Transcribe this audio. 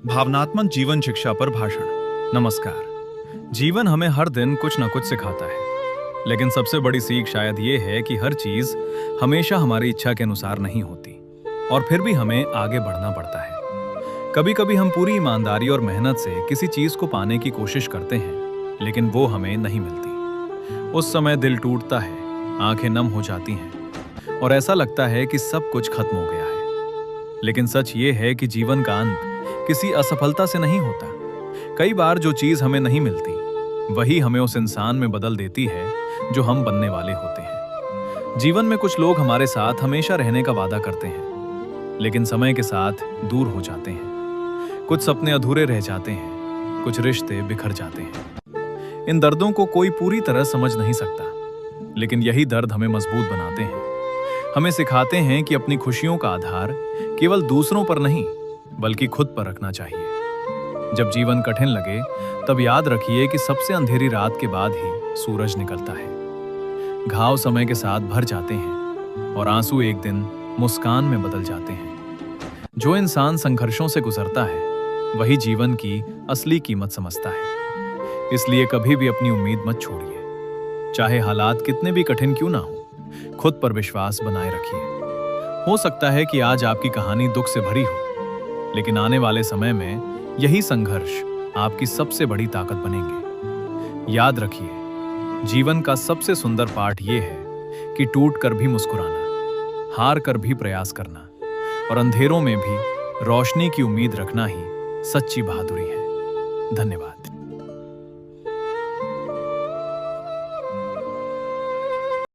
भावनात्मक जीवन शिक्षा पर भाषण। नमस्कार। जीवन हमें हर दिन कुछ न कुछ सिखाता है, लेकिन सबसे बड़ी सीख शायद ये है कि हर चीज हमेशा हमारी इच्छा के अनुसार नहीं होती और फिर भी हमें आगे बढ़ना पड़ता है। कभी कभी हम पूरी ईमानदारी और मेहनत से किसी चीज को पाने की कोशिश करते हैं, लेकिन वो हमें नहीं मिलती। उस समय दिल टूटता है, आंखें नम हो जाती हैं और ऐसा लगता है कि सब कुछ खत्म हो गया है। लेकिन सच ये है कि जीवन का अंत किसी असफलता से नहीं होता। कई बार जो चीज हमें नहीं मिलती, वही हमें उस इंसान में बदल देती है जो हम बनने वाले होते हैं। जीवन में कुछ लोग हमारे साथ हमेशा रहने का वादा करते हैं, लेकिन समय के साथ दूर हो जाते हैं। कुछ सपने अधूरे रह जाते हैं, कुछ रिश्ते बिखर जाते हैं। इन दर्दों को कोई पूरी तरह समझ नहीं सकता, लेकिन यही दर्द हमें मजबूत बनाते हैं। हमें सिखाते हैं कि अपनी खुशियों का आधार केवल दूसरों पर नहीं, बल्कि खुद पर रखना चाहिए। जब जीवन कठिन लगे, तब याद रखिए कि सबसे अंधेरी रात के बाद ही सूरज निकलता है। घाव समय के साथ भर जाते हैं और आंसू एक दिन मुस्कान में बदल जाते हैं। जो इंसान संघर्षों से गुजरता है, वही जीवन की असली कीमत समझता है। इसलिए कभी भी अपनी उम्मीद मत छोड़िए। चाहे हालात कितने भी कठिन क्यों ना हो, खुद पर विश्वास बनाए रखिए। हो सकता है कि आज आपकी कहानी दुख से भरी हो, लेकिन आने वाले समय में यही संघर्ष आपकी सबसे बड़ी ताकत बनेंगे। याद रखिए, जीवन का सबसे सुंदर पाठ यह है कि टूट कर भी मुस्कुराना, हार कर भी प्रयास करना और अंधेरों में भी रोशनी की उम्मीद रखना ही सच्ची बहादुरी है। धन्यवाद।